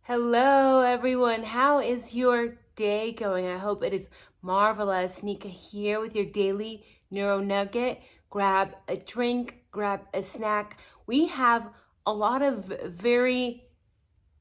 Hello, everyone. How is your day going? I hope it is marvelous. Nika here with your daily neuro nugget. Grab a drink, grab a snack. We have a lot of very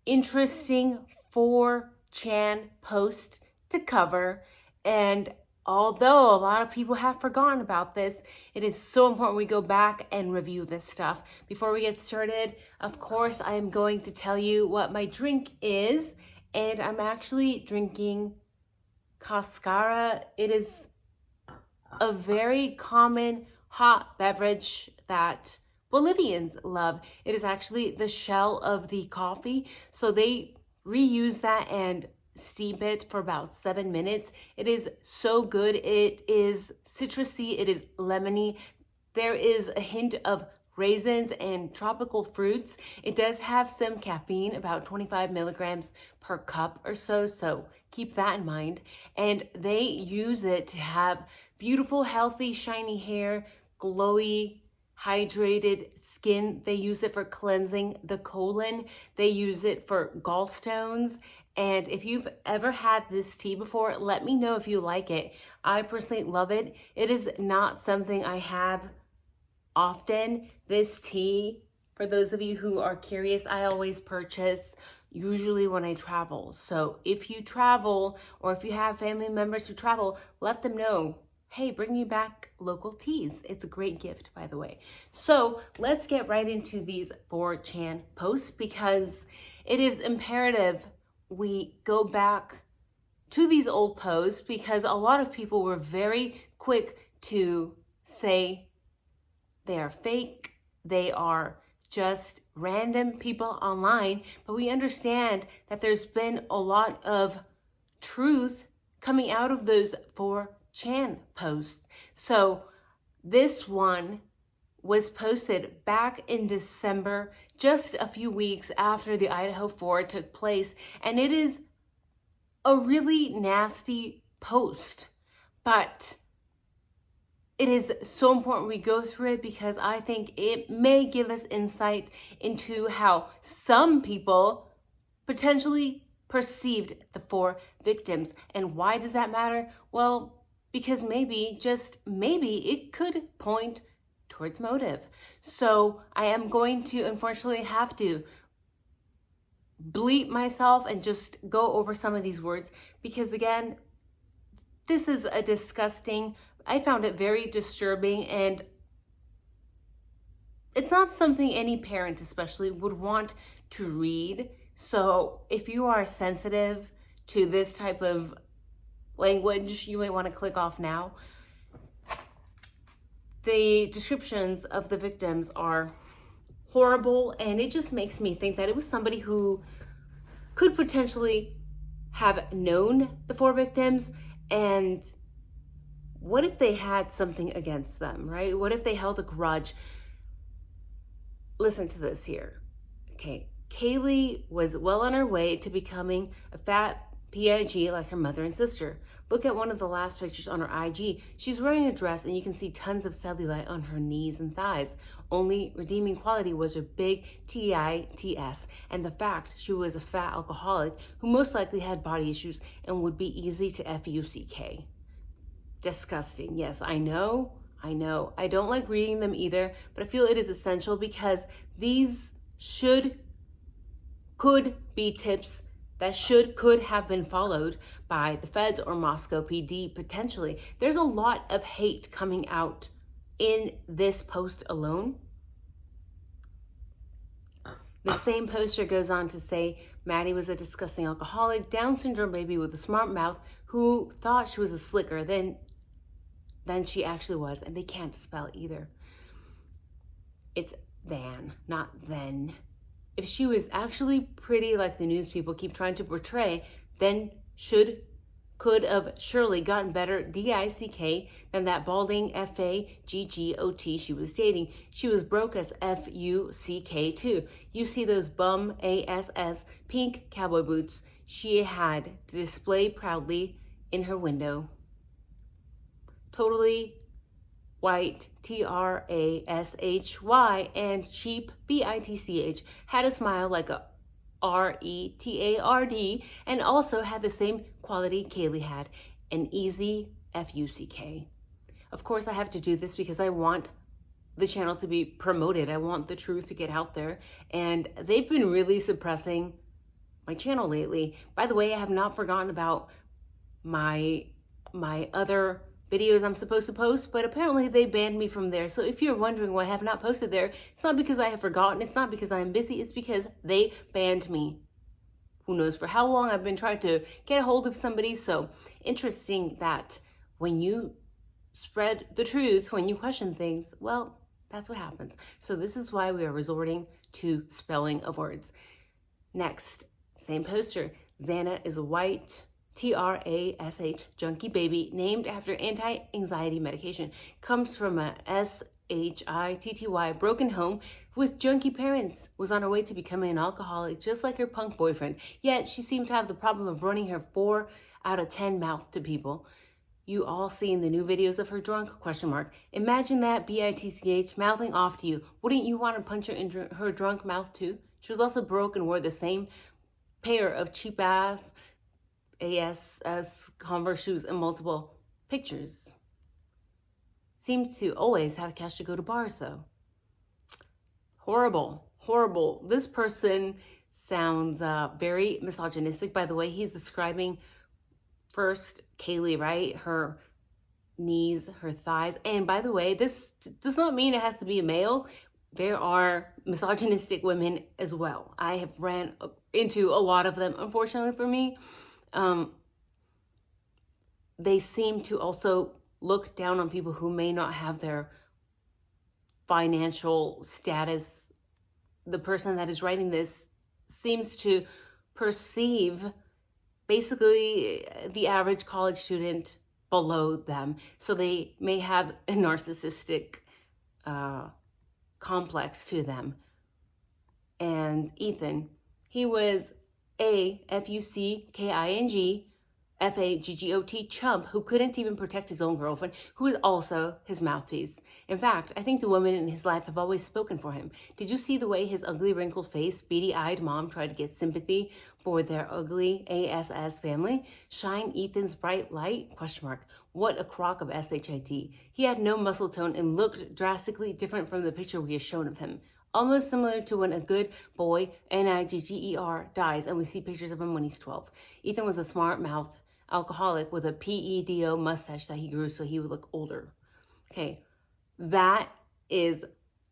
interesting Fourchan posts to cover, and although a lot of people have forgotten about this, it is so important we go back and review this stuff. Before we get started, of course, I am going to tell you what my drink is, and I'm actually drinking cascara. It is a very common hot beverage that Bolivians love. It is actually the shell of the coffee, so they reuse that and steep it for about 7 minutes. It is so good. It is citrusy, it is lemony. There is a hint of raisins and tropical fruits. It does have some caffeine, about 25 milligrams per cup or so, so keep that in mind. And they use it to have beautiful, healthy, shiny hair, glowy, hydrated skin. They use it for cleansing the colon. They use it for gallstones. And if you've ever had this tea before, let me know if you like it. I personally love it. It is not something I have often. This tea, for those of you who are curious, I always purchase usually when I travel. So if you travel or if you have family members who travel, let them know, hey, bring me back local teas. It's a great gift, by the way. So let's get right into these 4chan posts, because it is imperative we go back to these old posts, because a lot of people were very quick to say they are fake, they are just random people online, but we understand that there's been a lot of truth coming out of those 4chan posts. So this one was posted back in December, just a few weeks after the IDAHO4 took place, and it is a really nasty post, but it is so important we go through it, because I think it may give us insight into how some people potentially perceived the 4 victims. And why does that matter? Well, because maybe, just maybe, it could point towards motive. So I am going to unfortunately have to bleep myself and just go over some of these words, because again, this is a disgusting, I found it very disturbing, and it's not something any parent especially would want to read. So if you are sensitive to this type of language, you might want to click off now. The descriptions of the victims are horrible, and it just makes me think that it was somebody who could potentially have known the 4 victims. And what if they had something against them, right? What if they held a grudge? Listen to this here. Okay, Kaylee was well on her way to becoming a fat PIG like her mother and sister. Look at one of the last pictures on her IG. She's wearing a dress, and you can see tons of cellulite on her knees and thighs. Only redeeming quality was her big tits and the fact she was a fat alcoholic who most likely had body issues and would be easy to fuck. Disgusting. Yes, I know. I don't like reading them either, but I feel it is essential, because these could be tips that could have been followed by the feds or Moscow PD potentially. There's a lot of hate coming out in this post alone. The same poster goes on to say Maddie was a disgusting alcoholic, Down syndrome baby with a smart mouth who thought she was a slicker than she actually was, and they can't spell either. It's than, not then. If she was actually pretty like the news people keep trying to portray, then could have surely gotten better DICK than that balding FAGGOT she was dating. She was broke as FUCK too. You see those bum ASS pink cowboy boots she had to display proudly in her window. Totally white, TRASHY, and cheap, BITCH, had a smile like a retard, and also had the same quality Kaylee had, an easy fuck. Of course, I have to do this because I want the channel to be promoted. I want the truth to get out there, and they've been really suppressing my channel lately. By the way, I have not forgotten about my other videos I'm supposed to post, but apparently they banned me from there. So if you're wondering why I have not posted there, it's not because I have forgotten, it's not because I'm busy, it's because they banned me. Who knows for how long I've been trying to get a hold of somebody. So interesting that when you spread the truth, when you question things, well, that's what happens. So this is why we are resorting to spelling of words. Next, same poster. Xana is a white TRASH junkie baby named after anti-anxiety medication. Comes from a SHITTY broken home with junkie parents. Was on her way to becoming an alcoholic just like her punk boyfriend. Yet she seemed to have the problem of running her 4 out of 10 mouth to people. You all seen the new videos of her drunk? ? Imagine that bitch mouthing off to you. Wouldn't you want to punch her in her drunk mouth too? She was also broke and wore the same pair of cheap ass Converse shoes in multiple pictures. Seems to always have cash to go to bars though. Horrible, horrible. This person sounds very misogynistic. By the way, he's describing first Kaylee, right? Her knees, her thighs. And by the way, this does not mean it has to be a male. There are misogynistic women as well. I have ran into a lot of them, unfortunately for me. They seem to also look down on people who may not have their financial status. The person that is writing this seems to perceive basically the average college student below them. So they may have a narcissistic complex to them. And Ethan, he was a FUCKING FAGGOT chump who couldn't even protect his own girlfriend, who is also his mouthpiece. In fact, I think the women in his life have always spoken for him. Did you see the way his ugly, wrinkled face, beady-eyed mom tried to get sympathy for their ugly ASS family? Shine Ethan's bright light? ? What a crock of SHIT. He had no muscle tone and looked drastically different from the picture we have shown of him. Almost similar to when a good boy, NIGGER, dies and we see pictures of him when he's 12. Ethan was a smart mouth alcoholic with a PEDO mustache that he grew so he would look older. Okay, that is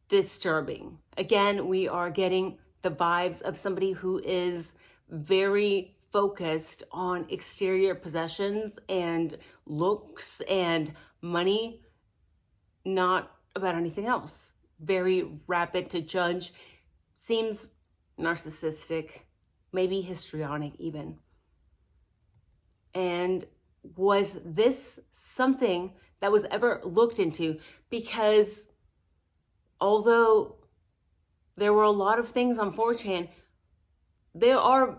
disturbing. Again, we are getting the vibes of somebody who is very focused on exterior possessions and looks and money, not about anything else. Very rapid to judge, seems narcissistic, maybe histrionic even. And was this something that was ever looked into? Because although there were a lot of things on 4chan, there are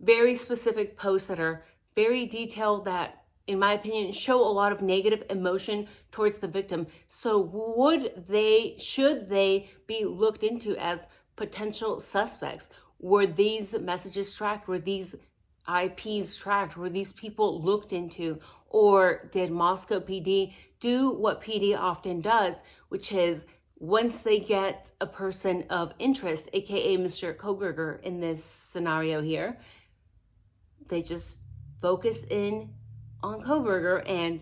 very specific posts that are very detailed that, in my opinion, show a lot of negative emotion towards the victim. So should they be looked into as potential suspects? Were these messages tracked? Were these IPs tracked? Were these people looked into? Or did Moscow PD do what PD often does, which is once they get a person of interest, aka Mr. Koberger in this scenario here, they just focus in on Koberger and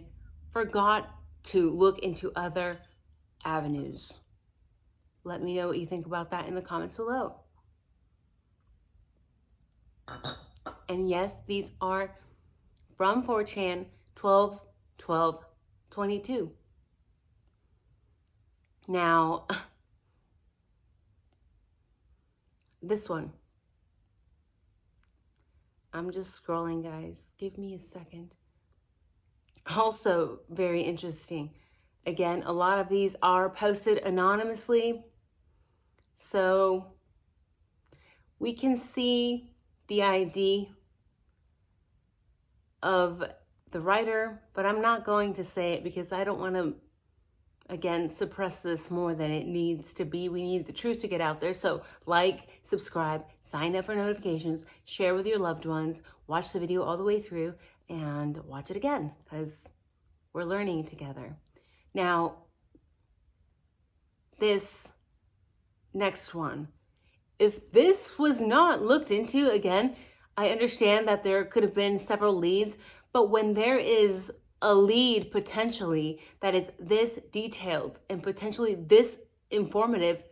forgot to look into other avenues. Let me know what you think about that in the comments below. And yes, these are from 4chan 12/12/22. Now, this one. I'm just scrolling, guys. Give me a second. Also very interesting. Again, a lot of these are posted anonymously. So we can see the ID of the writer, but I'm not going to say it because I don't want to again, suppress this more than it needs to be. We need the truth to get out there. So like, subscribe, sign up for notifications, share with your loved ones, watch the video all the way through, and watch it again, because we're learning together. Now, this next one, if this was not looked into, again, I understand that there could have been several leads, but when there is a lead potentially that is this detailed and potentially this informative,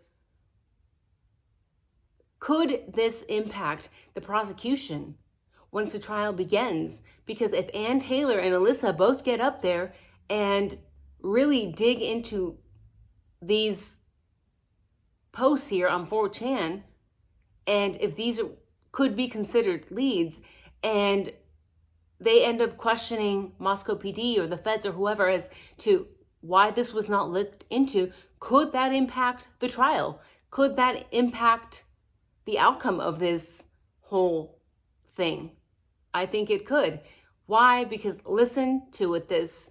could this impact the prosecution once the trial begins? Because if Ann Taylor and Alyssa both get up there and really dig into these posts here on 4chan, and if these could be considered leads, and they end up questioning Moscow PD or the feds or whoever as to why this was not looked into, could that impact the trial? Could that impact the outcome of this whole thing? I think it could. Why? Because listen to what this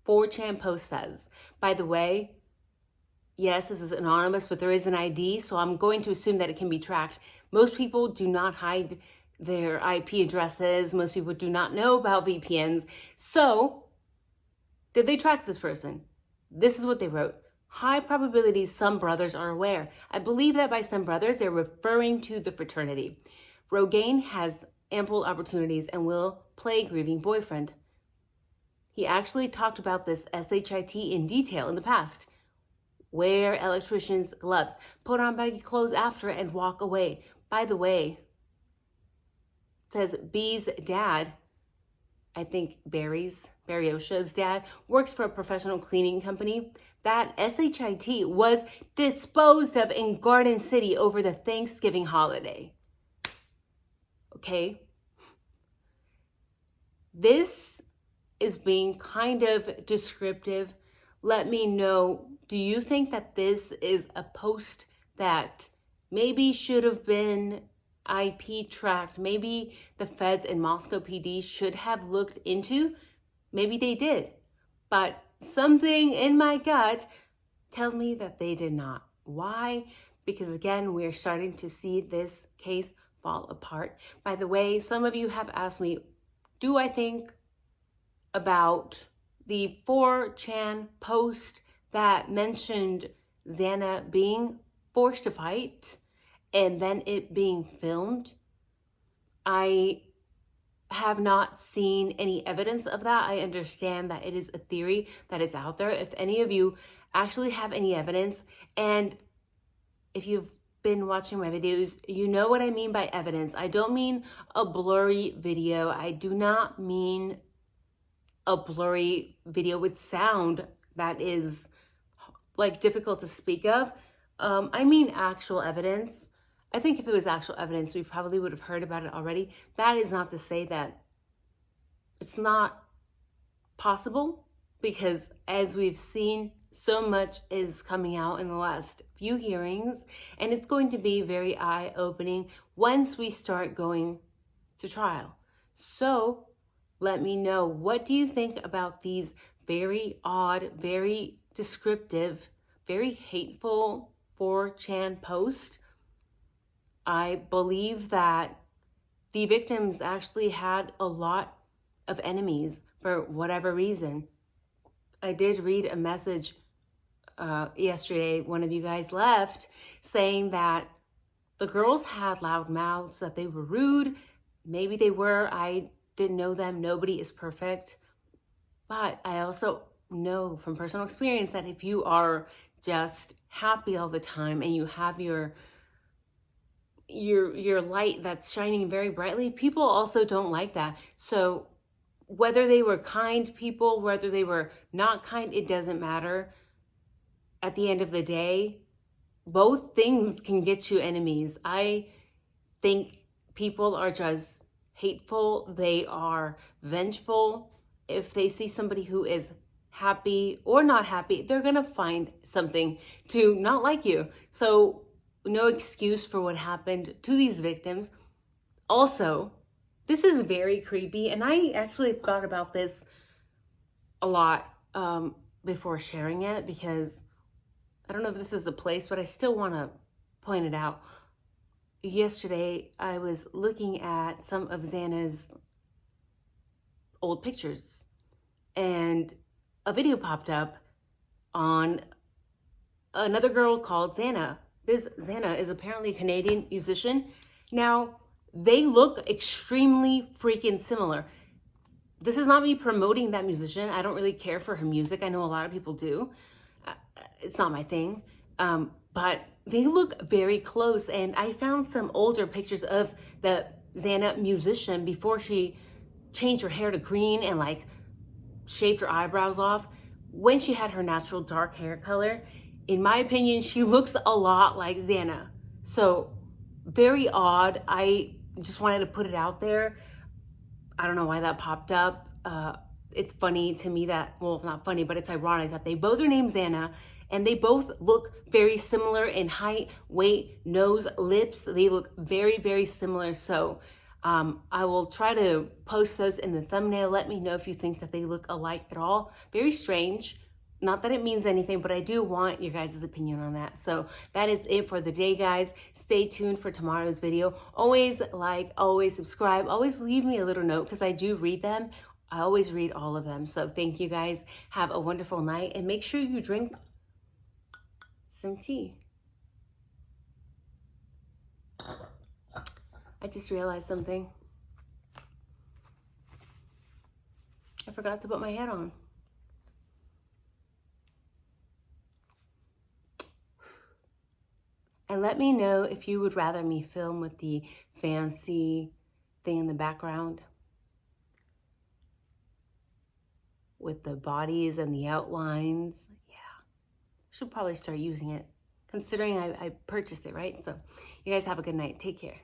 4chan post says. By the way, yes, this is anonymous, but there is an ID, so I'm going to assume that it can be tracked. Most people do not hide their IP addresses. Most people do not know about VPNs. So, did they track this person? This is what they wrote. High probability some brothers are aware. I believe that by some brothers, they're referring to the fraternity. Rogaine has ample opportunities and will play grieving boyfriend. He actually talked about this SHIT in detail in the past. Wear electrician's gloves, put on baggy clothes after, and walk away. By the way, says B's dad, I think Baryosha's dad, works for a professional cleaning company. That SHIT was disposed of in Garden City over the Thanksgiving holiday. Okay? This is being kind of descriptive. Let me know, do you think that this is a post that maybe should have been IP tracked? Maybe the feds and Moscow PD should have looked into? Maybe they did, but something in my gut tells me that they did not. Why? Because again, we're starting to see this case fall apart. By the way, some of you have asked me, do I think about the 4chan post that mentioned Xana being forced to fight and then it being filmed? I have not seen any evidence of that. I understand that it is a theory that is out there. If any of you actually have any evidence, and if you've been watching my videos, you know what I mean by evidence. I don't mean a blurry video. I do not mean a blurry video with sound that is like difficult to speak of. I mean actual evidence. I think if it was actual evidence, we probably would have heard about it already. That is not to say that it's not possible, because as we've seen, so much is coming out in the last few hearings, and it's going to be very eye-opening once we start going to trial. So let me know, what do you think about these very odd, very descriptive, very hateful 4chan posts? I believe that the victims actually had a lot of enemies for whatever reason. I did read a message yesterday, one of you guys left, saying that the girls had loud mouths, that they were rude. Maybe they were. I didn't know them. Nobody is perfect. But I also know from personal experience that if you are just happy all the time and you have your light that's shining very brightly, people also don't like that. So whether they were kind people, whether they were not kind, it doesn't matter. At the end of the day, both things can get you enemies. I think people are just hateful. They are vengeful. If they see somebody who is happy or not happy, they're gonna find something to not like you. So no excuse for what happened to these victims. Also, this is very creepy, and I actually thought about this a lot before sharing it because I don't know if this is the place, but I still want to point it out. Yesterday, I was looking at some of Xana's old pictures and a video popped up on another girl called Xana. This Xana is apparently a Canadian musician. Now, they look extremely freaking similar. This is not me promoting that musician. I don't really care for her music. I know a lot of people do. It's not my thing. But they look very close. And I found some older pictures of the Xana musician before she changed her hair to green and like shaved her eyebrows off. When she had her natural dark hair color, in my opinion, she looks a lot like Xana. So very odd. I just wanted to put it out there. I don't know why that popped up. It's funny to me that, well, not funny, but it's ironic that they both are named Xana and they both look very similar in height, weight, nose, lips. They look very, very similar. So I will try to post those in the thumbnail. Let me know if you think that they look alike at all. Very strange. Not that it means anything, but I do want your guys' opinion on that. So that is it for the day, guys. Stay tuned for tomorrow's video. Always like, always subscribe, always leave me a little note because I do read them. I always read all of them. So thank you guys. Have a wonderful night and make sure you drink some tea. I just realized something. I forgot to put my hat on. And let me know if you would rather me film with the fancy thing in the background with the bodies and the outlines. Yeah, should probably start using it considering I purchased it, right? So you guys have a good night. Take care.